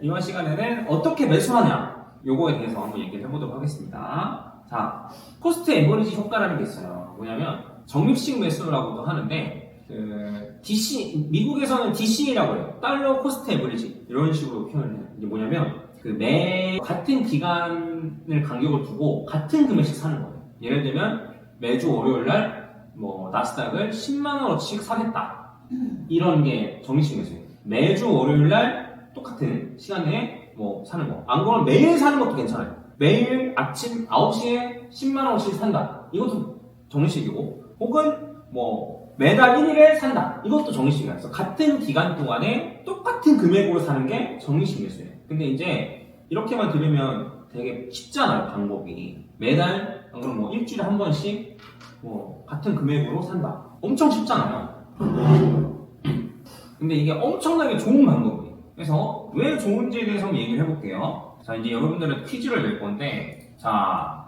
이번 시간에는 어떻게 매수하냐 요거에 대해서 한번 얘기를 해보도록 하겠습니다. 자, 코스트 에버리지 효과라는 게 있어요. 뭐냐면 적립식 매수라고도 하는데 DC, 미국에서는 DC라고 해요. 달러 코스트 에버리지 이런 식으로 표현을 해요. 이게 뭐냐면 같은 기간을 간격을 두고 같은 금액씩 사는 거예요. 예를 들면 매주 월요일날 나스닥을 10만원어치씩 사겠다, 이런 게 적립식 매수예요. 매주 월요일날 똑같은 시간에 사는 거. 안 그러면 매일 사는 것도 괜찮아요. 매일 아침 9시에 10만원어치씩 산다, 이것도 적립식이고, 혹은 매달 1일에 산다, 이것도 적립식이에요. 그래서 같은 기간 동안에 똑같은 금액으로 사는 게 적립식 매수예요. 근데 이제 이렇게만 들으면 되게 쉽잖아요, 방법이. 매달, 안 그러면 일주일에 한 번씩 같은 금액으로 산다. 엄청 쉽잖아요. 근데 이게 엄청나게 좋은 방법이에요. 그래서 왜 좋은지에 대해서 한번 얘기를 해볼게요. 자, 이제 여러분들은 퀴즈를 낼 건데, 자,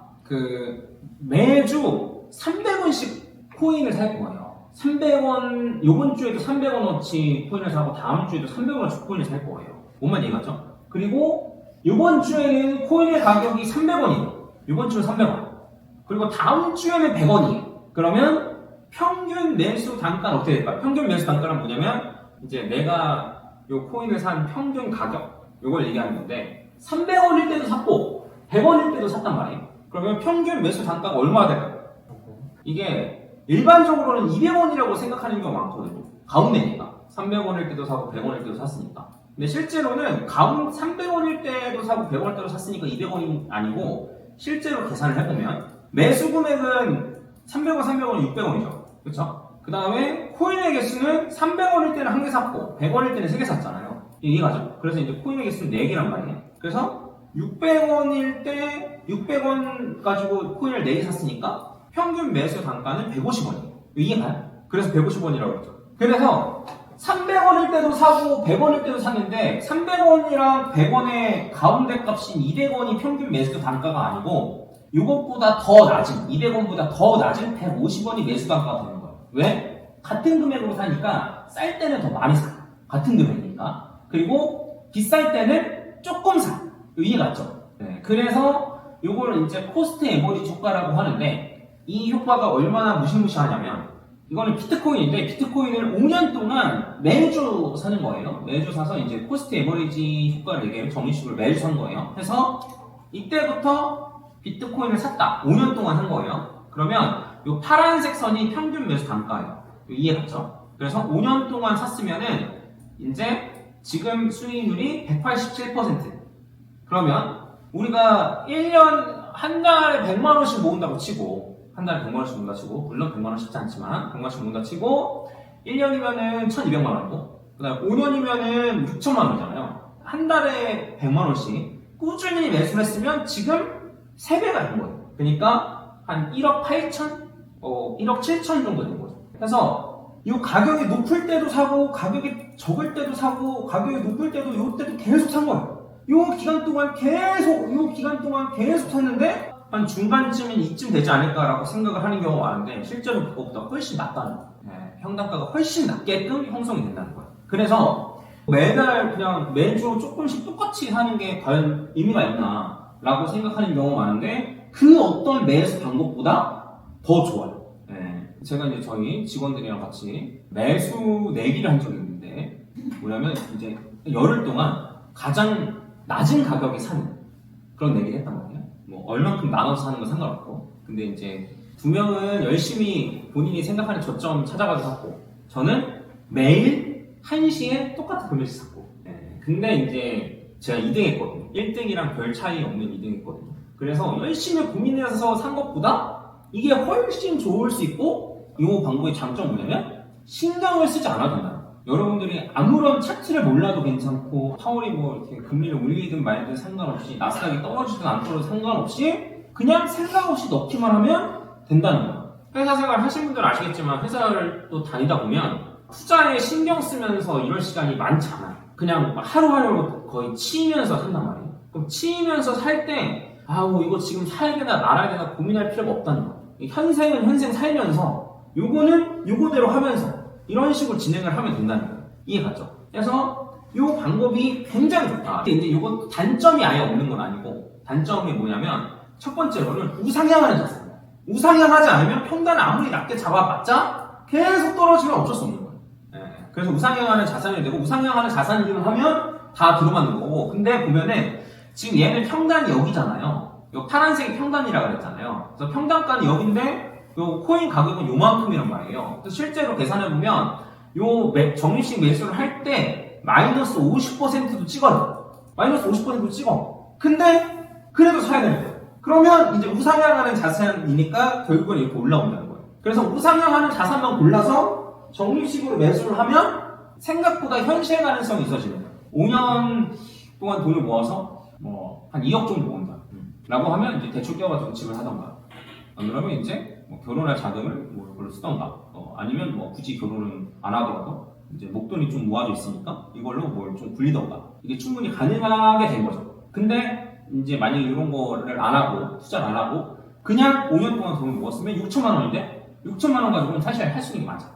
매주 300원씩 코인을 살 거예요. 300원, 요번 주에도 300원어치 코인을 사고 다음 주에도 300원어치 코인을 살 거예요. 뭔만 얘기하죠? 그리고 요번 주에는 코인의 가격이 300원이에요. 요번 주는 300원. 그리고 다음 주에는 100원이에요. 그러면 평균 매수 단가는 어떻게 될까요? 평균 매수 단가는 뭐냐면 이제 내가 요 코인을 산 평균 가격, 요걸 얘기하는 건데 300원일 때도 샀고 100원일 때도 샀단 말이에요. 그러면 평균 매수 단가가 얼마나 될까요? 이게 일반적으로는 200원이라고 생각하는 경우가 많거든요. 가운데니까 300원일 때도 사고 100원일 때도 샀으니까. 근데 실제로는 300원일 때도 사고 100원일 때도 샀으니까 200원이 아니고, 실제로 계산을 해보면 매수 금액은 300원, 300원, 600원이죠. 그쵸? 그 다음에 코인의 개수는 300원일 때는 1개 샀고 100원일 때는 3개 샀잖아요. 이해가죠? 그래서 이제 코인의 개수는 4개란 말이에요. 그래서 600원일 때 600원 가지고 코인을 4개 샀으니까 평균 매수 단가는 150원이에요. 이해가요? 그래서 150원이라고 했죠. 그래서 300원일 때도 사고 100원일 때도 샀는데 300원이랑 100원의 가운데 값인 200원이 평균 매수 단가가 아니고 이것보다 더 낮은, 200원보다 더 낮은 150원이 매수 단가가 되는 거예요. 왜? 같은 금액으로 사니까 쌀 때는 더 많이 사. 같은 금액이니까. 그리고 비쌀 때는 조금 사. 이해갔죠? 네. 그래서 이걸 이제 코스트 에버리지 효과라고 하는데, 이 효과가 얼마나 무시무시하냐면, 이거는 비트코인인데 비트코인을 5년 동안 매주 사는 거예요. 매주 사서 이제 코스트 에버리지 효과를 얘기해요. 적립식으로 매주 산 거예요. 그래서 이때부터 비트코인을 샀다. 5년 동안 산 거예요. 그러면 이 파란색 선이 평균 매수 단가예요. 이해갔죠? 그래서 5년 동안 샀으면은 이제 지금 수익률이 187%. 그러면 우리가 1년 한 달에 100만 원씩 모은다고 치고, 한 달에 100만 원씩 모은다 치고, 물론 100만 원 쉽지 않지만 100만 원씩 모은다 치고 1년이면은 1200만 원이고, 그 다음에 5년이면은 6천만 원이잖아요. 한 달에 100만 원씩 꾸준히 매수를 했으면 지금 3배가 된 거예요. 그러니까 한 1억 8천? 1억 7천 정도 된 거죠. 그래서 이 가격이 높을 때도 사고, 가격이 적을 때도 사고, 가격이 높을 때도 이때도 계속 산 거예요. 이 기간 동안 계속 샀는데 한 중간쯤인 이쯤 되지 않을까라고 생각을 하는 경우가 많은데, 실제로 그것보다 훨씬 낫다는 거예요. 평단가가 훨씬 낮게끔 형성이 된다는 거예요. 그래서 매달 그냥 매주 조금씩 똑같이 사는 게 과연 의미가 있나 라고 생각하는 경우가 많은데, 그 어떤 매수 방법보다 더 좋아요. 제가 이제 저희 직원들이랑 같이 매수 내기를 한 적이 있는데, 뭐냐면 이제 열흘 동안 가장 낮은 가격에 사는 그런 내기를 했단 말이에요. 얼만큼 나눠서 사는 건 상관없고. 근데 이제 두 명은 열심히 본인이 생각하는 저점 찾아가서 샀고, 저는 매일 1시에 똑같은 금액씩 샀고. 근데 이제 제가 2등 했거든요. 1등이랑 별 차이 없는 2등 했거든요. 그래서 열심히 고민해서 산 것보다 이게 훨씬 좋을 수 있고, 이 방법의 장점은 뭐냐면 신경을 쓰지 않아도 된다. 여러분들이 아무런 차트를 몰라도 괜찮고, 파월이 이렇게 금리를 올리든 말든 상관없이, 나스닥이 떨어지든 안 떨어지든 상관없이 그냥 생각 없이 넣기만 하면 된다는 거예요. 회사 생활 하신 분들은 아시겠지만, 회사를 또 다니다 보면 투자에 신경 쓰면서 이럴 시간이 많지 않아요. 그냥 하루하루 거의 치이면서 산단 말이에요. 그럼 치이면서 살 때 이거 지금 사야 되나 말아야 되나 고민할 필요가 없다는 거예요. 현생은 현생 살면서 요거는 요거대로 하면서 이런 식으로 진행을 하면 된다는 거예요. 이해갔죠? 그래서 이 방법이 굉장히 좋다. 근데 이제 이것도 단점이 아예 없는 건 아니고, 단점이 뭐냐면 첫 번째로는 우상향하는 자산. 우상향하지 않으면 평단을 아무리 낮게 잡아봤자 계속 떨어지면 어쩔 수 없는 거예요. 그래서 우상향하는 자산이 되고, 우상향하는 자산을 하면 다 들어맞는 거고. 근데 보면은 지금 얘는 평단이 여기잖아요. 요 파란색이 평단이라고 그랬잖아요. 그래서 평단가는 여기인데 요 코인 가격은 요만큼이란 말이에요. 그래서 실제로 계산해보면 요 적립식 매수를 할 때 마이너스 50%도 찍어요. 마이너스 50%도 찍어. 근데 그래도 사야 되는 거예요. 그러면 이제 우상향하는 자산이니까 결국은 이렇게 올라온다는 거예요. 그래서 우상향하는 자산만 골라서 적립식으로 매수를 하면 생각보다 현실 가능성이 있어지는 거예요. 5년 동안 돈을 모아서 한 2억 정도 모은다 라고 하면 이제 대출 껴가지고 집을 사던가, 안 그러면 이제 결혼할 자금을 이걸로 쓰던가, 아니면 굳이 결혼은 안 하더라도 이제 목돈이 좀 모아져 있으니까 이걸로 뭘 좀 굴리던가, 이게 충분히 가능하게 된 거죠. 근데 이제 만약에 이런 거를 안 하고, 투자를 안 하고 그냥 5년 동안 돈을 모았으면 6천만 원인데 6천만 원 가지고는 사실 할 수 있는 게 맞아.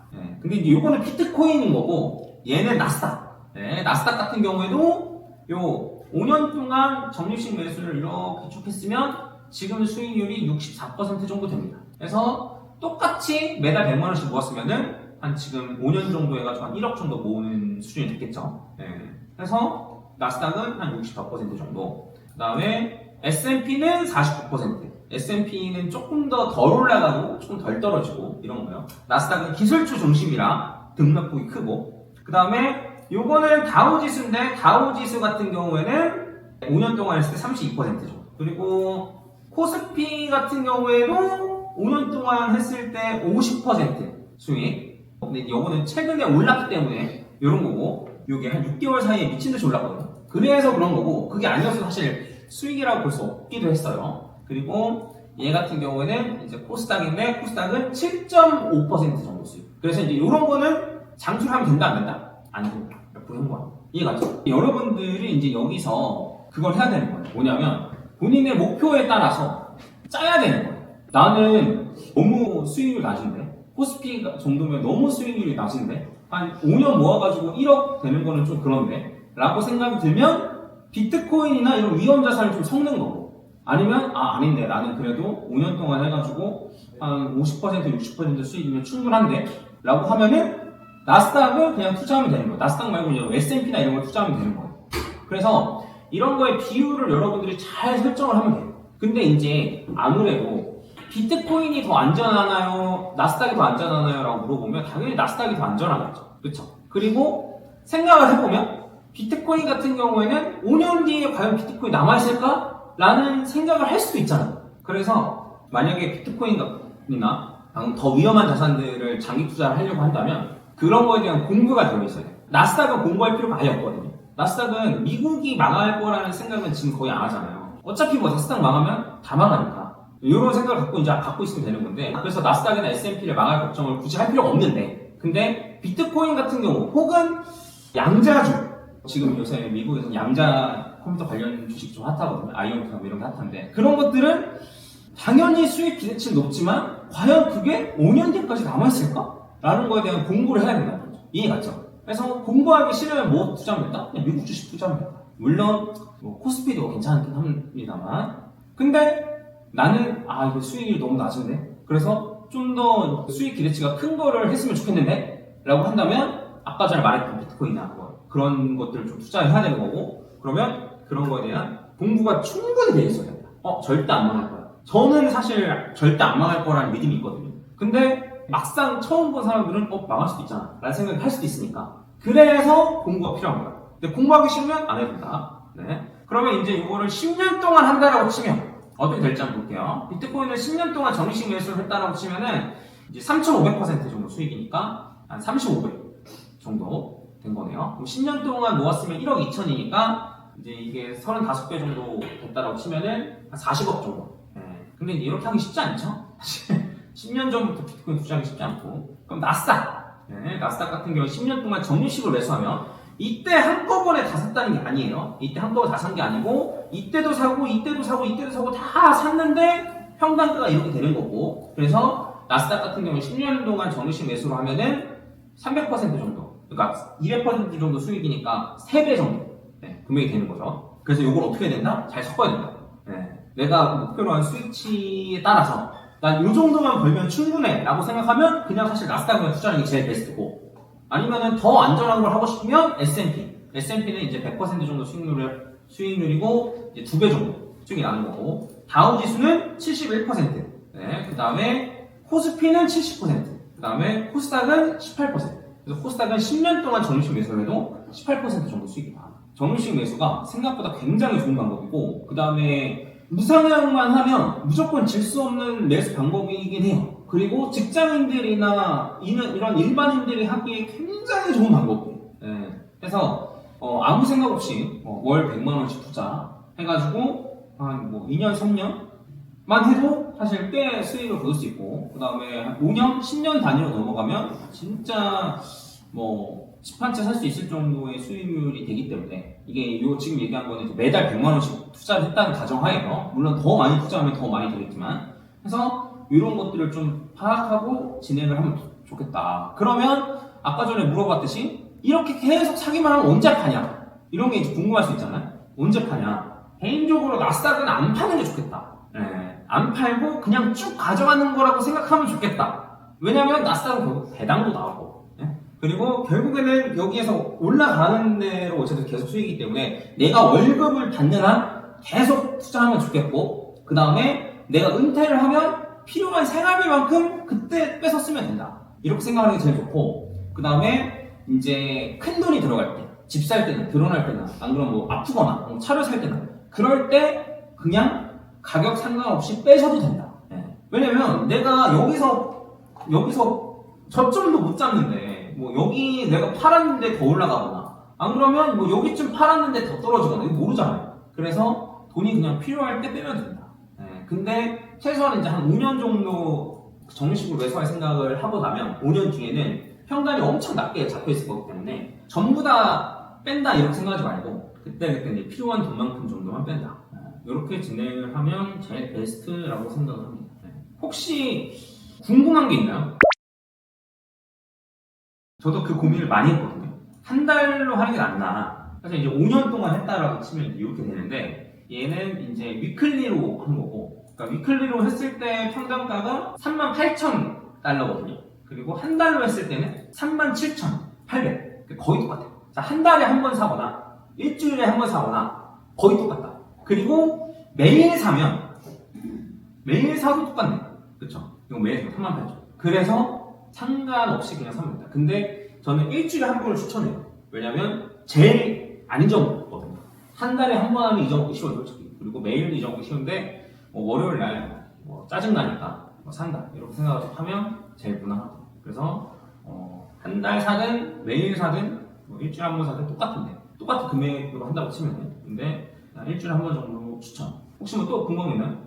근데 이제 요거는 비트코인인 거고, 얘는 나스닥. 나스닥 같은 경우에도 요 5년 동안 적립식 매수를 이렇게 쭉 했으면 지금 수익률이 64% 정도 됩니다. 그래서 똑같이 매달 100만 원씩 모았으면은 한 지금 5년 정도 해가지고 한 1억 정도 모으는 수준이 됐겠죠. 그래서 나스닥은 한 64% 정도. 그 다음에 S&P는 49%. S&P는 조금 더 덜 올라가고 조금 덜 떨어지고 이런 거예요. 나스닥은 기술주 중심이라 등락폭이 크고. 그 다음에 요거는 다우지수인데, 다우지수 같은 경우에는 5년 동안 했을 때 32% 정도. 그리고 코스피 같은 경우에도 5년 동안 했을 때 50% 수익. 근데 요거는 최근에 올랐기 때문에 이런 거고, 요게 한 6개월 사이에 미친듯이 올랐거든요. 그래서 그런 거고, 그게 아니어서 사실 수익이라고 볼 수 없기도 했어요. 그리고 얘 같은 경우에는 이제 코스닥인데, 코스닥은 7.5% 정도 수익. 그래서 이제 이런 거는 장투를 하면 된다, 안 된다? 안 된다. 보는 거야. 이해가죠? 여러분들이 이제 여기서 그걸 해야 되는 거예요. 뭐냐면 본인의 목표에 따라서 짜야 되는 거예요. 나는 너무 수익률 낮은데, 코스피 정도면 너무 수익률이 낮은데, 한 5년 모아가지고 1억 되는 거는 좀 그런데 라고 생각이 들면 비트코인이나 이런 위험자산을 좀 섞는 거고, 아니면 아닌데 나는 그래도 5년 동안 해가지고 한 50% 60% 수익이면 충분한데 라고 하면은 나스닥을 그냥 투자하면 되는 거예요. 나스닥 말고 이제 S&P나 이런 걸 투자하면 되는 거예요. 그래서 이런 거의 비율을 여러분들이 잘 설정을 하면 돼요. 근데 이제 아무래도 비트코인이 더 안전하나요? 나스닥이 더 안전하나요? 라고 물어보면 당연히 나스닥이 더 안전하겠죠. 그렇죠? 그리고 생각을 해보면 비트코인 같은 경우에는 5년 뒤에 과연 비트코인이 남아있을까? 라는 생각을 할 수도 있잖아요. 그래서 만약에 비트코인이나 더 위험한 자산들을 장기 투자를 하려고 한다면 그런 거에 대한 공부가 들어있어요. 나스닥은 공부할 필요가 아예 없거든요. 나스닥은 미국이 망할 거라는 생각은 지금 거의 안 하잖아요. 어차피 나스닥 망하면 다 망하니까. 이런 생각을 갖고 있으면 되는 건데, 그래서 나스닥이나 S&P를 망할 걱정을 굳이 할 필요가 없는데, 근데 비트코인 같은 경우 혹은 양자주, 지금 요새 미국에서 양자 컴퓨터 관련 주식 좀 핫하거든요. 아이언프나 이런 게 핫한데, 그런 것들은 당연히 수익 기대치는 높지만 과연 그게 5년 뒤까지 남아있을까? 라는 거에 대한 공부를 해야 된다는 거죠. 이해갔죠? 그래서 공부하기 싫으면 뭐 투자하면 된다? 그냥 미국 주식 투자하면 된다. 물론 코스피도 괜찮긴 합니다만, 근데 나는 이거 수익률이 너무 낮은데, 그래서 좀 더 수익 기대치가 큰 거를 했으면 좋겠는데 라고 한다면 아까 전에 말했던 비트코인이나 그런 것들을 좀 투자해야 되는 거고, 그러면 그런 거에 대한 공부가 충분히 돼 있어야 된다. 절대 안 망할 거야. 저는 사실 절대 안 망할 거라는 믿음이 있거든요. 근데 막상 처음 본 사람들은 망할 수도 있잖아 라는 생각을 할 수도 있으니까, 그래서 공부가 필요한 거야. 근데 공부하기 싫으면 안 해도 된다. 그러면 이제 이거를 10년 동안 한다라고 치면 어떻게 될지 한번 볼게요. 비트코인을 10년 동안 적립식 매수를 했다라고 치면은 이제 3,500% 정도 수익이니까 한 3,500 정도 된 거네요. 그럼 10년 동안 모았으면 1억 2천이니까 이제 이게 35배 정도 됐다라고 치면은 한 40억 정도. 근데 이제 이렇게 하기 쉽지 않죠? 10년 전부터 비트코인 투자하기 쉽지 않고. 그럼 나스닥. 나스닥 같은 경우 10년 동안 적립식으로 매수하면 이때 한꺼번에 다 샀다는 게 아니에요. 이때 한꺼번에 다 산 게 아니고 이때도 사고 이때도 사고 이때도 사고 다 샀는데 평단가가 이렇게 되는 거고, 그래서 나스닥 같은 경우는 10년 동안 적립식 매수로 하면은 300% 정도. 그러니까 200% 정도 수익이니까 3배 정도 금액이 되는 거죠. 그래서 이걸 어떻게 해야 된다? 잘 섞어야 된다. 내가 목표로 한 수익치에 따라서 난 이 정도만 벌면 충분해 라고 생각하면 그냥 사실 나스닥에 투자하는 게 제일 베스트고, 아니면은 더 안전한 걸 하고 싶으면 S&P는 이제 100% 정도 수익률이고 이제 2배 정도 수익이 나는 거고, 다우지수는 71%, 그 다음에 코스피는 70%, 그 다음에 코스닥은 18%. 그래서 코스닥은 10년 동안 적립식 매수를 해도 18% 정도 수익이 나와. 적립식 매수가 생각보다 굉장히 좋은 방법이고, 그 다음에 우상향만 하면 무조건 질 수 없는 매수 방법이긴 해요. 그리고 직장인들이나 이런 일반인들이 하기에 굉장히 좋은 방법이에요. 그래서 아무 생각 없이 월 100만원씩 투자 해가지고 한 2년, 3년만 해도 사실 꽤 수익을 거둘 수 있고, 그 다음에 한 5년, 10년 단위로 넘어가면 진짜 집 한 채 살 수 있을 정도의 수익률이 되기 때문에, 이게 지금 얘기한 거는 매달 100만원씩 투자를 했다는 가정하에요. 물론 더 많이 투자하면 더 많이 되겠지만, 그래서 이런 것들을 좀 파악하고 진행을 하면 좋겠다. 그러면 아까 전에 물어봤듯이 이렇게 계속 사기만 하면 언제 파냐? 이런 게 이제 궁금할 수 있잖아요. 언제 파냐? 개인적으로 나스닥은 안 파는 게 좋겠다. 안 팔고 그냥 쭉 가져가는 거라고 생각하면 좋겠다. 왜냐면 나스닥은 결국 배당도 나오고, 그리고 결국에는 여기에서 올라가는 대로 어쨌든 계속 수익이기 때문에 내가 월급을 받는 한 계속 투자하면 좋겠고, 그 다음에 내가 은퇴를 하면 필요한 생활비만큼 그때 뺏어 쓰면 된다. 이렇게 생각하는 게 제일 좋고, 그 다음에 이제 큰 돈이 들어갈 때, 집 살 때는, 결혼할 때는, 안 그러면 아프거나 차를 살 때는, 그럴 때 그냥 가격 상관없이 빼셔도 된다. 왜냐면 내가 여기서 저점도 못 잡는데 여기 내가 팔았는데 더 올라가거나, 안 그러면 여기쯤 팔았는데 더 떨어지거나, 이거 모르잖아요. 그래서 돈이 그냥 필요할 때 빼면 된다. 근데 최소한 이제 한 5년 정도 정식으로 매수할 생각을 하고 나면 5년 뒤에는 평단이 엄청 낮게 잡혀 있을 거기 때문에 전부 다 뺀다 이렇게 생각하지 말고 그때 이제 필요한 돈만큼 정도만 뺀다. 이렇게 진행을 하면 제일 베스트라고 생각을 합니다. 혹시 궁금한 게 있나요? 저도 그 고민을 많이 했거든요. 한 달로 하는 게 낫나. 사실 이제 5년 동안 했다라고 치면 이렇게 되는데, 얘는 이제 위클리로 한 거고, 그러니까 위클리로 했을 때 평단가가 38,000달러거든요. 그리고 한 달로 했을 때는 37,800. 거의 똑같아요. 자, 한 달에 한 번 사거나, 일주일에 한 번 사거나, 거의 똑같다. 그리고 매일 사도 똑같네. 그쵸? 이거 매일 사면 38,000. 그래서 상관없이 그냥 사면 된다. 근데 저는 일주일에 한 번을 추천해요. 왜냐면 제일 안 잊어먹거든요. 한 달에 한 번 하면 잊어먹기 쉬워요, 솔직히. 그리고 매일도 잊어먹기 쉬운데 월요일 날 짜증나니까 산다 이렇게 생각을 하면 제일 무난하다. 그래서 한 달 사든 매일 사든 일주일에 한 번 사든 똑같은 금액으로 한다고 치면, 근데 일주일에 한 번 정도 추천. 혹시 또 궁금한 게 있나요?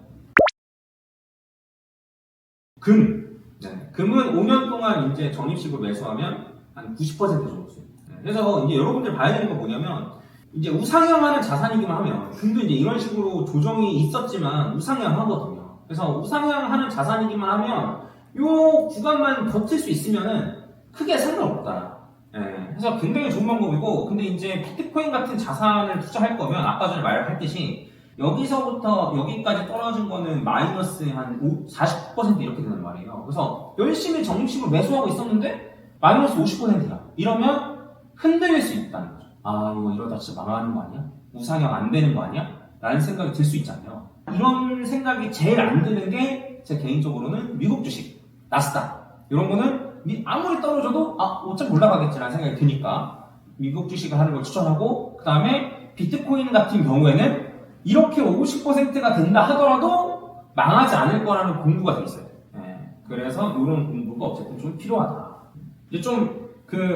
금은 5년 동안 이제 적립식으로 매수하면 한 90% 정도 수익. 그래서 이제 여러분들 봐야 되는 건 뭐냐면, 이제 우상향하는 자산이기만 하면, 금도 이제 이런 식으로 조정이 있었지만 우상향하거든요. 그래서 우상향하는 자산이기만 하면 요 구간만 버틸 수 있으면은 크게 상관없다. 그래서 굉장히 좋은 방법이고, 근데 이제 비트코인 같은 자산을 투자할 거면 아까 전에 말했듯이 여기서부터 여기까지 떨어진 거는 마이너스 한 40% 이렇게 되는 말이에요. 그래서 열심히 적립식으로 매수하고 있었는데 마이너스 50%야. 이러면 흔들릴 수 있다는 거죠. 이거 이러다 진짜 망하는 거 아니야? 우상향 안 되는 거 아니야? 라는 생각이 들 수 있잖아요. 이런 생각이 제일 안 드는 게 제 개인적으로는 미국 주식, 나스닥 이런 거는 아무리 떨어져도 어차피 올라가겠지라는 생각이 드니까 미국 주식을 하는 걸 추천하고, 그 다음에 비트코인 같은 경우에는 이렇게 50%가 된다 하더라도 망하지 않을 거라는 공부가 돼 있어요. 그래서 이런 공부가 어쨌든 좀 필요하다. 이제 좀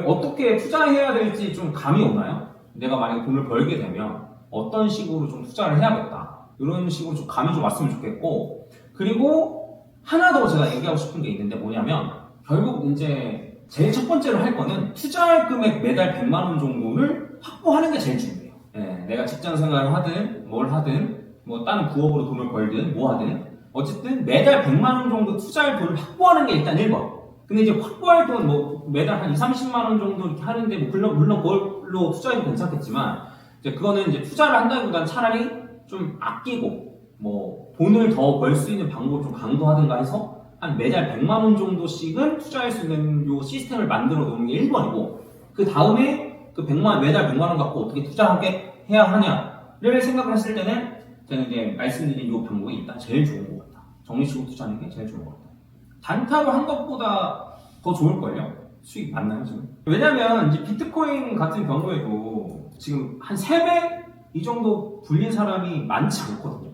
어떻게 투자해야 될지 좀 감이 오나요? 내가 만약에 돈을 벌게 되면 어떤 식으로 좀 투자를 해야겠다. 이런 식으로 좀 감이 좀 왔으면 좋겠고, 그리고 하나 더 제가 얘기하고 싶은 게 있는데 뭐냐면, 결국 이제 제일 첫 번째로 할 거는 투자할 금액 매달 100만 원 정도를 확보하는 게 제일 중요해요. 내가 직장 생활을 하든 뭘 하든 다른 부업으로 돈을 벌든 뭐 하든 어쨌든 매달 100만 원 정도 투자할 돈을 확보하는 게 일단 1번. 근데 이제 확보할 돈 뭐 매달 한 2, 30만 원 정도 이렇게 하는데 뭐 물론 그걸로 투자해도 괜찮겠지만 이제 그거는 이제 투자를 한다기보다는 차라리 좀 아끼고 뭐 돈을 더 벌 수 있는 방법을 좀 강구하든가 해서 한 매달 100만 원 정도씩은 투자할 수 있는 요 시스템을 만들어 놓는 게 1번이고 그 다음에 그 매달 100만 원 갖고 어떻게 투자하게 해야 하냐를 생각을 했을 때는 제가 이제 말씀드린 요 방법이 일단 제일 좋은 것 같다. 적립식으로 투자하는 게 제일 좋은 것 같다. 단타로 한 것보다 더 좋을걸요? 수익 맞나요, 지금? 왜냐면 이제 비트코인 같은 경우에도 지금 한 3배? 이 정도 불린 사람이 많지 않거든요.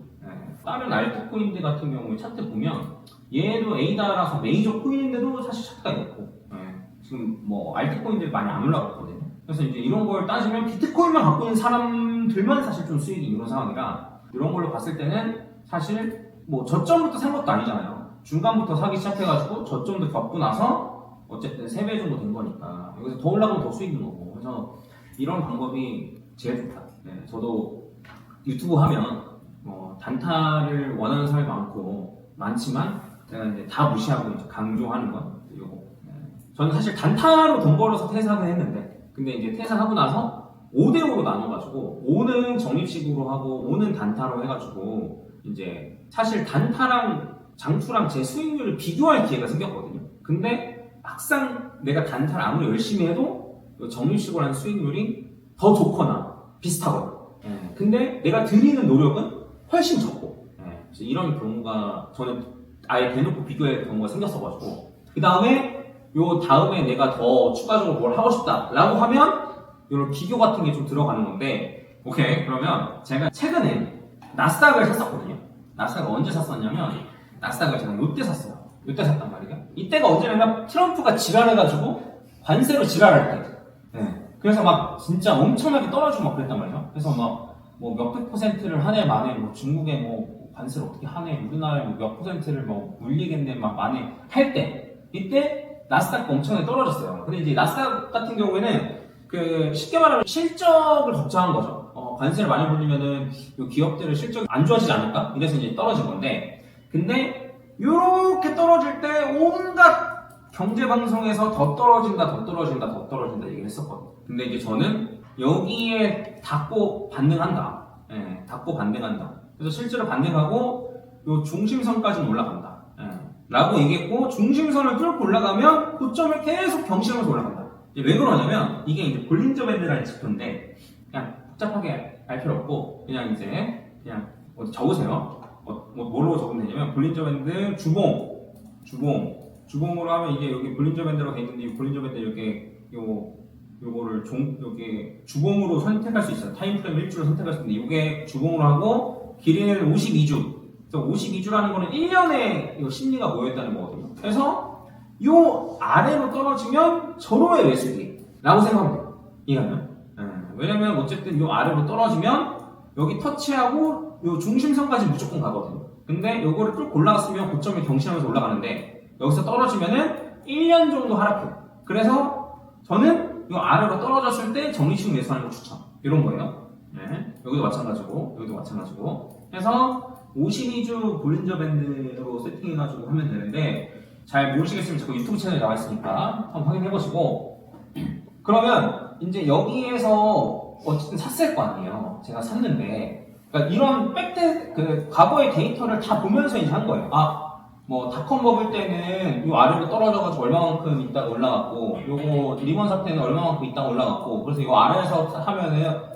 다른 알트코인들 같은 경우에 차트 보면 얘도 에이다라서 메이저 코인인데도 사실 차트가 있고 지금 뭐 알트코인들 많이 안 올라갔거든요. 그래서 이제 이런 걸 따지면 비트코인만 갖고 있는 사람들만 사실 좀 수익이 이런 상황이라 이런 걸로 봤을 때는 사실 뭐 저점부터 산 것도 아니잖아요. 중간부터 사기 시작해가지고 저점도 겪고 나서 어쨌든 3배 정도 된 거니까 여기서 더 올라가면 더 수익인 거고 그래서 이런 방법이 제일 좋다. 저도 유튜브 하면 단타를 원하는 사람이 많지만 제가 이제 다 무시하고 이제 강조하는 건 요거. 저는 사실 단타로 돈 벌어서 퇴사를 했는데 근데 이제 퇴사하고 나서 5대5로 나눠가지고 5는 적립식으로 하고 5는 단타로 해가지고 이제 사실 단타랑 장투랑 제 수익률을 비교할 기회가 생겼거든요. 근데 막상 내가 단타를 아무리 열심히 해도 적립식으로 하는 수익률이 더 좋거나 비슷하거든요. 근데 내가 들이는 노력은 훨씬 적고 이런 경우가 저는 아예 대놓고 비교할 경우가 생겼어가지고 그 다음에 내가 더 추가적으로 뭘 하고 싶다 라고 하면 이런 비교 같은 게 좀 들어가는 건데 오케이 그러면 제가 최근에 나스닥을 샀었거든요. 나스닥을 언제 샀었냐면 나스닥을 제가 요때 샀어요. 요때 샀단 말이에요. 이때가 언제냐면 트럼프가 지랄해가지고 관세로 지랄할 때 그래서 막 진짜 엄청나게 떨어지고 막 그랬단 말이에요. 그래서 막 뭐 몇백 퍼센트를 하네 만에 뭐 중국에 뭐 관세를 어떻게 하네 우리나라에 뭐 몇 퍼센트를 뭐 물리겠네 막 만에 할 때 이때 나스닥이 엄청나게 떨어졌어요. 근데 이제 나스닥 같은 경우에는 그 쉽게 말하면 실적을 걱정한 거죠. 관세를 많이 물리면은 요 기업들의 실적이 안 좋아지지 않을까? 이래서 이제 떨어진 건데 근데 요렇게 떨어질 때 온갖 경제방송에서 더 떨어진다 얘기를 했었거든요. 근데 이제 저는 여기에 닫고 반등한다. 닫고 반등한다. 그래서 실제로 반등하고 요 중심선까지는 올라간다. 라고 얘기했고 중심선을 뚫고 올라가면 고점을 계속 경신하면서 올라간다. 왜 그러냐면 이게 이제 볼린저 밴드라는 지표인데 그냥 복잡하게 알 필요 없고 그냥 어디 적으세요. 뭐로 적으면 되냐면 볼린저 밴드 주봉으로 하면 이게 여기 볼린저 밴드라고 돼 있는데 이 볼린저 밴드 이렇게 요거를 여기 주봉으로 선택할 수 있어요. 타임프레임 1주로 선택할 수 있는데 이게 주봉으로 하고 길이는 52주. 그래서 52주라는 거는 1년에 심리가 모여있다는 거거든요. 그래서 요 아래로 떨어지면 절호의 매수기라고 생각하면 돼요. 이해가면? 왜냐면 어쨌든 요 아래로 떨어지면 여기 터치하고 요 중심선까지 무조건 가거든요. 근데 요거를 쭉 올라갔으면 고점이 경신하면서 올라가는데 여기서 떨어지면은 1년 정도 하락해요. 그래서 저는 요 아래로 떨어졌을 때 적립식 매수하는 거 추천. 이런 거예요. 여기도 마찬가지고. 그래서 52주 볼린저 밴드로 세팅해가지고 하면 되는데 잘 모르시겠으면 자꾸 유튜브 채널에 나와 있으니까 한번 확인해보시고 그러면 이제 여기에서 어쨌든 샀을 거 아니에요. 제가 샀는데 그러니까 이런 과거의 데이터를 다 보면서 이제 한 거예요. 뭐 닷컴 먹을 때는 요 아래로 떨어져가지고 얼마만큼 있다가 올라갔고 요거 리먼 사태는 얼마만큼 있다가 올라갔고 그래서 요 아래에서 하면은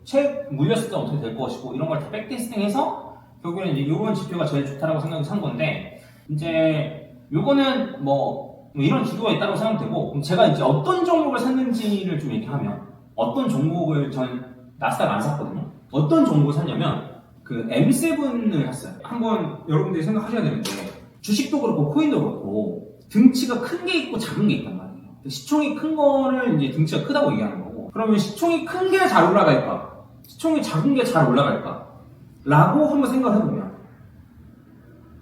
책 물렸을 때 어떻게 될 것이고 이런 걸 다 백테스팅해서 결국에는 이제 요런 지표가 제일 좋다라고 생각해서 산 건데 이제 요거는 뭐 이런 기도가 있다고 생각되고 그럼 제가 이제 어떤 종목을 샀는지를 좀 얘기하면 어떤 종목을 전 나스닥 안 샀거든요. 어떤 종목을 샀냐면 M7을 샀어요. 한번 여러분들이 생각하셔야 되는데 주식도 그렇고 코인도 그렇고 등치가 큰 게 있고 작은 게 있단 말이에요. 시총이 큰 거를 이제 등치가 크다고 얘기하는 거고 그러면 시총이 큰 게 잘 올라갈까? 시총이 작은 게 잘 올라갈까? 라고 한번 생각을 해보면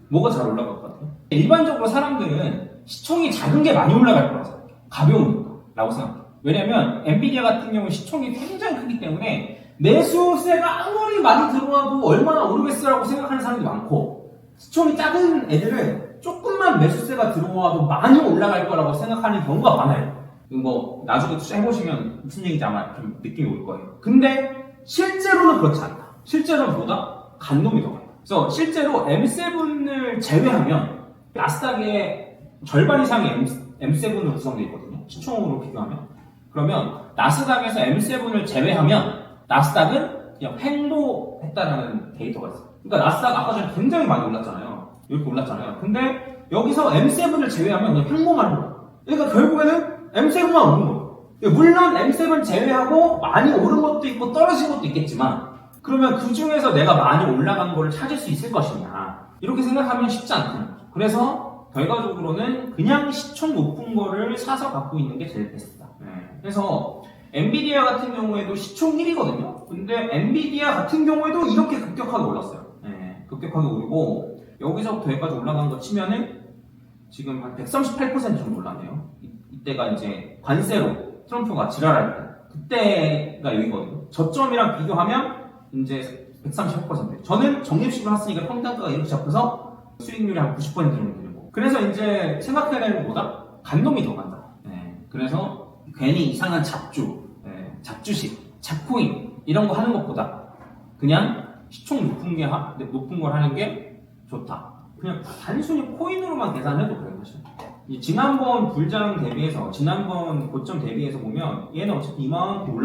뭐가 잘 올라갈 것 같아요? 일반적으로 사람들은 시총이 작은 게 많이 올라갈 거라고 생각해요. 가벼우니까 라고 생각해요. 왜냐면 엔비디아 같은 경우는 시총이 굉장히 크기 때문에 매수세가 아무리 많이 들어와도 얼마나 오르겠어라고 생각하는 사람이 많고 시총이 작은 애들은 조금만 조금만 매수세가 들어와도 많이 올라갈 거라고 생각하는 경우가 많아요. 뭐 나중에 투자해보시면 무슨 얘기인지 아마 좀 느낌이 올 거예요. 근데 실제로는 그렇지 않다. 실제로는 보다 간놈이 더 많아요. 그래서 실제로 M7을 제외하면 나스닥의 절반 이상이 M7으로 구성되어 있거든요. 시총으로 비교하면. 그러면 나스닥에서 M7을 제외하면 나스닥은 그냥 횡보했다라는 데이터가 있어요. 그러니까 나스닥 아까 전에 굉장히 많이 올랐잖아요. 이렇게 올랐잖아요. 근데 여기서 M7을 제외하면 그냥 횡보만 올라요. 그러니까 결국에는 M7만 오른 거예요. 물론 M7 제외하고 많이 오른 것도 있고 떨어진 것도 있겠지만 그러면 그 중에서 내가 많이 올라간 거를 찾을 수 있을 것이냐 이렇게 생각하면 쉽지 않거든요. 그래서 결과적으로는 그냥 시총 높은 거를 사서 갖고 있는 게 제일 베스트다. 그래서 엔비디아 같은 경우에도 시총 1위거든요. 근데 엔비디아 같은 경우에도 이렇게 급격하게 올랐어요. 급격하게 오르고 여기서부터 여기까지 올라간 거 치면은 지금 한 138% 정도 올랐네요. 이때가 이제 관세로 트럼프가 지랄할 때 그때가 여기거든요. 저점이랑 비교하면 이제 138%. 저는 적립식으로 했으니까 평단가가 이렇게 잡혀서 수익률이 한 90% 정도 되고. 그래서 이제 생각해야 되는 것보다 간놈이 더 간다. 그래서 괜히 이상한 잡주식, 잡코인 이런 거 하는 것보다 그냥 시총 높은 걸 하는 게 좋다. 그냥 단순히 코인으로만 계산해도 그래요, 사실. 지난번 불장 대비해서, 지난번 고점 대비해서 보면 얘는 어차피 이만큼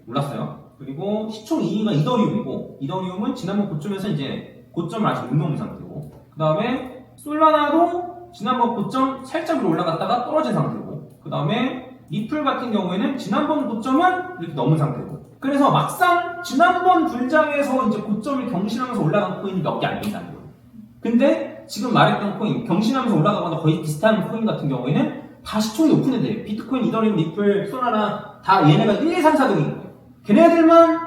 올랐어요. 그리고 시총 2위가 이더리움이고, 이더리움은 지난번 고점에서 이제 고점을 아직 못 넘은 상태고, 그 다음에 솔라나도 지난번 고점 살짝 위로 올라갔다가 떨어진 상태고, 그 다음에 리플 같은 경우에는 지난번 고점은 이렇게 넘은 상태고, 그래서 막상 지난번 불장에서 이제 고점을 경신하면서 올라간 코인이 몇 개 안 된다는 거예요. 근데 지금 말했던 코인, 경신하면서 올라가거나 거의 비슷한 코인 같은 경우에는 다 시총이 높은 애들이에요. 비트코인, 이더리움, 리플, 솔라나 다 얘네가 1, 2, 3, 4등인 거예요. 걔네들만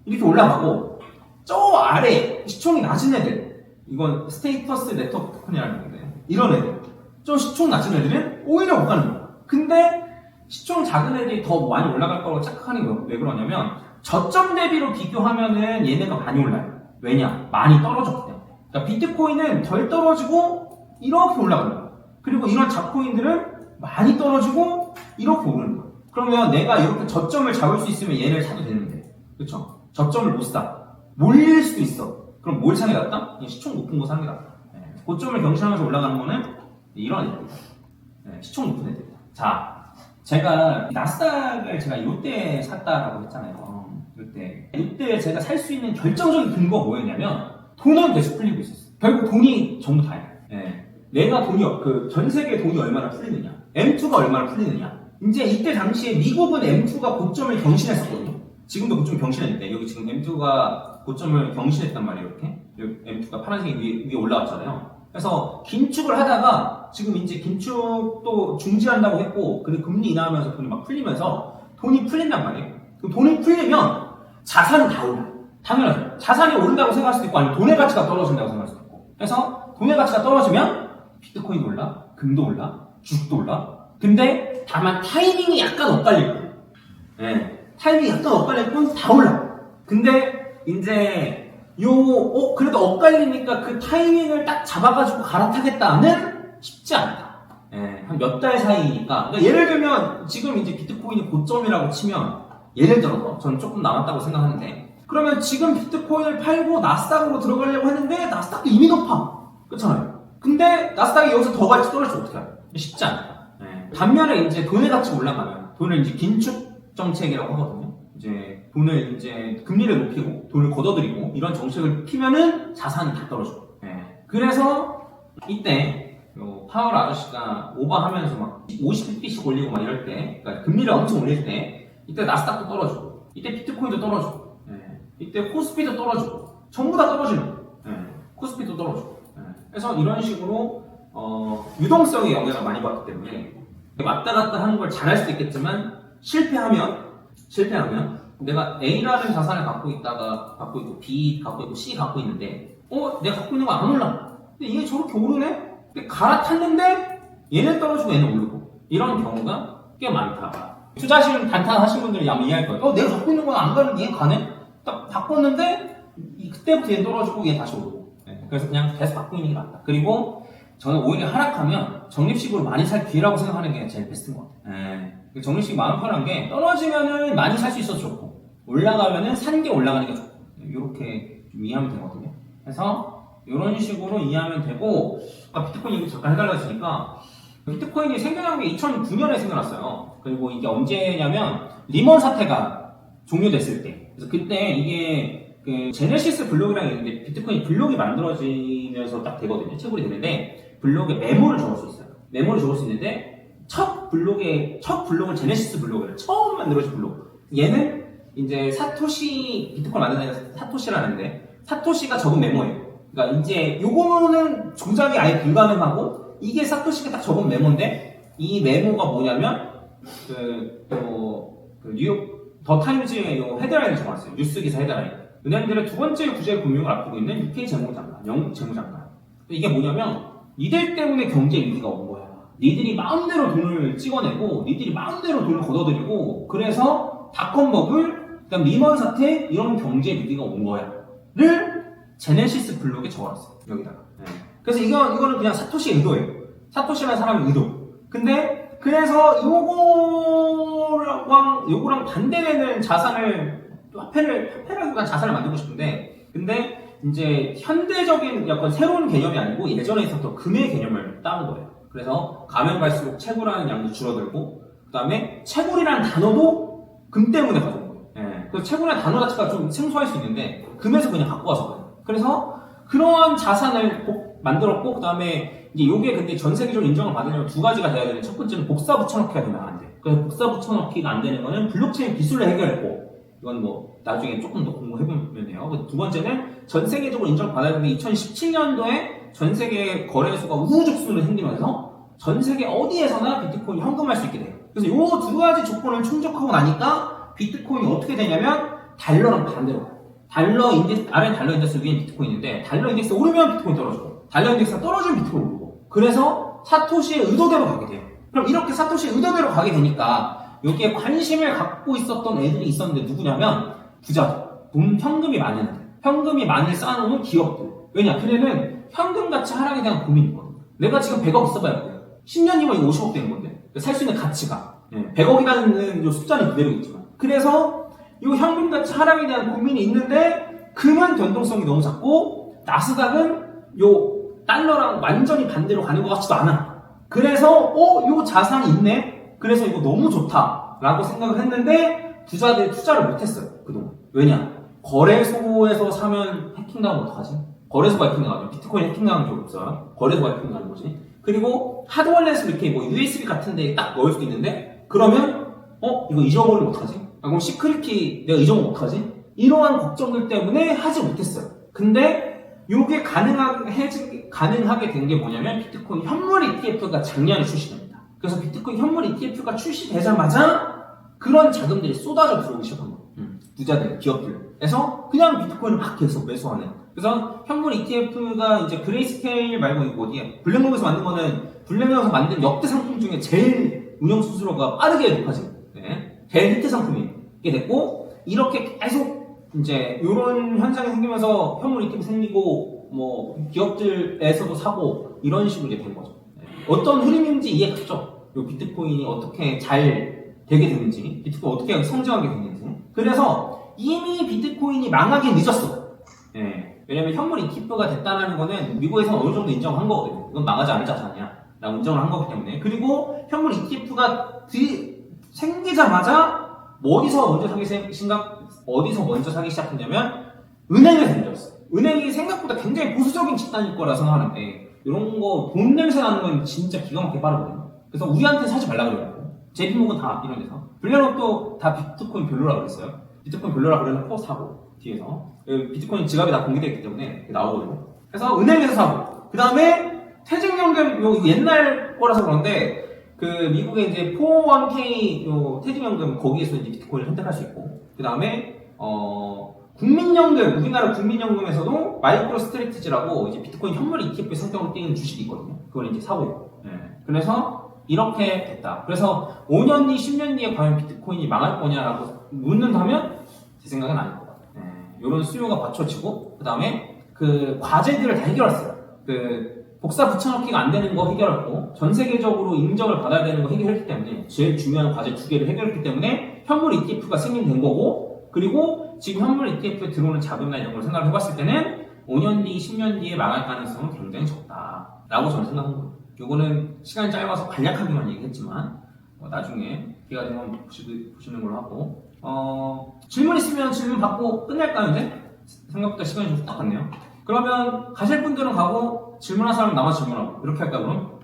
이렇게 올라가고 저 아래 시총이 낮은 애들, 이건 스테이터스 네트워크 토큰이라는 건데 이런 애들, 저 시총 낮은 애들은 오히려 못 가는 거예요. 근데 시총 작은 애들이 더 많이 올라갈 거라고 착각하는 거예요. 왜 그러냐면 저점 대비로 비교하면은 얘네가 많이 올라요. 왜냐? 많이 떨어졌기 때문에. 그러니까 비트코인은 덜 떨어지고 이렇게 올라가는 거예요. 그리고 이런 잡코인들은 많이 떨어지고 이렇게 오르는 거예요. 그러면 내가 이렇게 저점을 잡을 수 있으면 얘를 사도 되는데, 그렇죠? 저점을 못 사. 몰릴 수도 있어. 그럼 뭘 사는 게 낫다? 시총 높은 거 사는 게 낫다. 고점을 경신하면서 올라가는 거는 이런 애들입니다. 시총 높은 애들입니다. 자, 제가 나스닥을 제가 이때 샀다라고 했잖아요. 이때 제가 살 수 있는 결정적인 근거가 뭐였냐면 돈은 계속 풀리고 있었어. 결국 돈이 전부 다예요. 내가 전 세계 돈이 얼마나 풀리느냐, M2가 얼마나 풀리느냐. 이제 이때 당시에 미국은 M2가 고점을 경신했었거든요. 지금도 고점 경신했는데 여기 지금 M2가 고점을 경신했단 말이에요. 이렇게 M2가 파란색이 위에 올라왔잖아요. 그래서 긴축을 하다가 지금 이제 긴축도 중지한다고 했고, 그리고 금리 인하하면서 돈이 막 풀리면서 돈이 풀린단 말이에요. 그럼 돈이 풀리면 자산은 다 올라요. 당연하죠. 자산이 오른다고 생각할 수도 있고 아니면 돈의 가치가 떨어진다고 생각할 수도 있고. 그래서 돈의 가치가 떨어지면 비트코인도 올라, 금도 올라, 주식도 올라. 근데 다만 타이밍이 약간 엇갈릴 뿐. 타이밍이 약간 엇갈릴 뿐 다 올라. 근데 이제 그래도 엇갈리니까 그 타이밍을 딱 잡아가지고 갈아타겠다는 쉽지 않다. 한 몇 달 사이니까. 그러니까 예를 들면 지금 이제 비트코인이 고점이라고 치면 예를 들어서 저는 조금 남았다고 생각하는데, 그러면 지금 비트코인을 팔고 나스닥으로 들어가려고 했는데 나스닥도 이미 높아. 그렇잖아요. 근데 나스닥이 여기서 더 갈지 떨어질지 어떻게 알아요? 쉽지 않다. 반면에 이제 돈의 가치가 올라가면 돈을 이제 긴축 정책이라고 하거든요. 이제 돈을 이제 금리를 높이고 돈을 걷어들이고 이런 정책을 피면은 자산이 다 떨어져요. 그래서 이때 파월 아저씨가 오버하면서 막 50bp씩 올리고 막 이럴 때, 그러니까 금리를 엄청 올릴 때 이때 나스닥도 떨어지고 이때 비트코인도 떨어지고 이때 코스피도 떨어지고 전부 다 떨어지는 거예요. 코스피도 떨어지고. 그래서 이런 식으로 유동성에 영향을 많이 받기 때문에 왔다 갔다 하는 걸 잘할 수도 있겠지만 실패하면 내가 A라는 자산을 갖고 있고 B 갖고 있고 C 갖고 있는데 내가 갖고 있는 거 안 올라. 근데 이게 저렇게 오르네? 근데 갈아탔는데 얘는 떨어지고 얘는 오르고 이런 경우가 꽤 많다. 투자실 단타하신 분들이 아마 이해할 거예요. 내가 갖고 있는 건 안 가는데 얘 가네? 딱 바꿨는데 그때부터 얘 떨어지고 얘 다시 오르고. 그래서 그냥 계속 바꾸는 게 낫다. 그리고 저는 오히려 하락하면 적립식으로 많이 살 기회라고 생각하는 게 제일 베스트인 것 같아요. 적립식 마음 편한 게 떨어지면은 많이 살 수 있어서 좋고 올라가면은 산 게 올라가는 게 좋고 이렇게 좀 이해하면 되거든요. 그래서 이런 식으로 이해하면 되고 비트코인 얘기 잠깐 해달라지니까 비트코인이 생겨난 게 2009년에 생겨났어요. 그리고 이게 언제냐면 리먼 사태가 종료됐을 때. 그래서 그때 이게 그 제네시스 블록이라는 게 있는데 비트코인 블록이 만들어지면서 딱 되거든요. 채굴이 되는데 블록에 메모를 적을 수 있어요. 메모를 적을 수 있는데 첫 블록을 제네시스 블록을 처음 만들어진 블록. 얘는 이제 사토시 비트코인 만드는 애가 사토시라는데 사토시가 적은 메모예요. 그러니까 이제 요거는 조작이 아예 불가능하고 이게 사토시가 딱 적은 메모인데 이 메모가 뭐냐면 뉴욕 더 타임즈의 요 헤드라인을 적어놨어요. 뉴스 기사 헤드라인. 은행들의 두 번째 구제 금융을 앞두고 있는 UK 재무장관, 영국 재무장관. 이게 뭐냐면 니들 때문에 경제 위기가 온 거야. 니들이 마음대로 돈을 찍어내고 니들이 마음대로 돈을 걷어들이고 그래서 닷컴 버블, 그다음 리먼 사태 이런 경제 위기가 온 거야를 제네시스 블록에 적어놨어요. 여기다가. 네. 그래서 이거는 그냥 사토시의 의도예요. 사토시라는 사람의 의도. 근데 그래서 요거랑 반대되는 자산을 화폐라기보다 자산을 만들고 싶은데 근데 이제 현대적인 약간 새로운 개념이 아니고 예전에 있었던 금의 개념을 따는 거예요. 그래서 가면 갈수록 채굴하는 양도 줄어들고 그 다음에 채굴이라는 단어도 금 때문에 가져온 거예요. 예. 그래서 채굴이라는 단어 자체가 좀 생소할 수 있는데 금에서 그냥 갖고 와서 그래요. 그래서 그러한 자산을 만들었고 그 다음에 이제 요게 근데 전 세계적으로 인정을 받으려면 두 가지가 돼야 되는 첫 번째는 복사 붙여넣기가 되면 안 돼. 그래서 복사 붙여넣기가 안 되는 거는 블록체인 기술로 해결했고 이건 뭐 나중에 조금 더 공부해보면 돼요. 두 번째는 전 세계적으로 인정받아야 되는데 2017년도에 전 세계 거래소가 우후죽순으로 생기면서 전 세계 어디에서나 비트코인이 현금할 수 있게 돼요. 그래서 이 두 가지 조건을 충족하고 나니까 비트코인이 어떻게 되냐면 달러랑 반대로 가요. 달러 인덱스, 아래 달러 인덱스 위에 비트코인인데 달러 인덱스 오르면 비트코인 떨어지고 달러 인덱스가 떨어지면 비트코인 오르고 그래서 사토시의 의도대로 가게 돼요. 그럼 이렇게 사토시의 의도대로 가게 되니까 여기에 관심을 갖고 있었던 애들이 있었는데 누구냐면 부자들, 현금이 많은 애들, 현금이 많이 쌓아놓은 기업들. 왜냐? 걔네는 현금가치 하락에 대한 고민이 있거든요. 내가 지금 100억 있어봐야 돼요. 10년 뒤면 50억 되는 건데 살 수 있는 가치가 100억이라는 숫자는 그대로 있지만 그래서 이 현금가치 하락에 대한 고민이 있는데 금은 변동성이 너무 작고 나스닥은 요 달러랑 완전히 반대로 가는 것 같지도 않아. 그래서 요 자산이 있네. 그래서 이거 너무 좋다라고 생각을 했는데 부자들이 투자를 못했어요. 그동안. 왜냐? 거래소에서 사면 해킹당하면 어떡하지? 거래소가 해킹당하면 비트코인 해킹당하는 적 없어요. 거래소가 해킹당하는 거지. 그리고 하드월렛을 이렇게 뭐 USB 같은 데 딱 넣을 수도 있는데 그러면 이거 잊어버리면 어떡하지? 그럼 시크릿키 내가 잊어먹으면 어떡하지? 이러한 걱정들 때문에 하지 못했어요. 근데 이게 가능하게 된 게 뭐냐면 비트코인 현물 ETF가 작년에 출시됩니다. 그래서 비트코인 현물 ETF가 출시되자마자 그런 자금들이 쏟아져 들어오기 시작한 거예요. 부자들, 기업들. 그래서 그냥 비트코인을 막 계속 매수하는. 그래서 현물 ETF가 이제 그레이스케일 말고 이거 어디에 블랙록에서 만든 거는 블랙록에서 만든 역대 상품 중에 제일 운영 수수료가 빠르게 높아진 제일 히트 상품이 됐고 이렇게 계속 이제 이런 현상이 생기면서 현물 ETF 생기고 뭐 기업들에서도 사고 이런 식으로 이제 된 거죠. 어떤 흐름인지 이해했죠? 이 비트코인이 어떻게 잘 되게 됐는지, 비트코인 어떻게 성장하게 됐는지. 그래서 이미 비트코인이 망하기 늦었어. 왜냐면 현물 ETF가 됐다는 거는 미국에서는 어느 정도 인정한 거거든요. 이건 망하지 않을 자산이야. 라고 인정을 한 거기 때문에. 그리고 현물 ETF가 생기자마자 어디서 먼저 사기 시작했냐면 은행에서 생겼어요. 은행이 생각보다 굉장히 보수적인 집단일 거라 생각하는데 이런 거 돈 냄새 나는 건 진짜 기가 막히게 빠르거든요. 그래서 우리한테 사지 말라 그래요. JP모건 다 이런 데서 블랙록도 다 비트코인 별로라 그랬어요. 비트코인 별로라 그래놓고 사고 뒤에서 비트코인 지갑이 다 공개되어 있기 때문에 나오거든요. 그래서 은행에서 사고 그 다음에 퇴직연금 이거 옛날 거라서 그런데 그 미국의 이제 401k 퇴직연금 거기에서 이제 비트코인을 선택할 수 있고 그 다음에 국민연금 우리나라 국민연금에서도 마이크로 스트래티지라고 이제 비트코인 현물 ETF의 성격을 띠는 주식이 있거든요. 그걸 이제 사고 있고. 그래서 이렇게 됐다. 그래서 5년 뒤, 10년 뒤에 과연 비트코인이 망할 거냐라고 묻는다면 제 생각은 아닐 것 같아요. 이런 수요가 받쳐지고 그 다음에 그 과제들을 다 해결했어요. 그 복사 붙여넣기가 안 되는 거 해결했고 전 세계적으로 인정을 받아야 되는 거 해결했기 때문에 제일 중요한 과제 2개를 해결했기 때문에 현물 ETF가 승인된 거고 그리고 지금 현물 ETF에 들어오는 자금이나 이런 걸 생각을 해봤을 때는 5년 뒤, 10년 뒤에 망할 가능성은 굉장히 적다라고 저는 생각한 거예요. 요거는 시간이 짧아서 간략하게만 얘기했지만 나중에 기회가 되면 보시는 걸로 하고 질문 있으면 질문 받고 끝낼까요 이제? 생각보다 시간이 좀 후딱 갔네요. 그러면 가실 분들은 가고 질문한 사람 나만 질문하고 이렇게 할까요 그럼?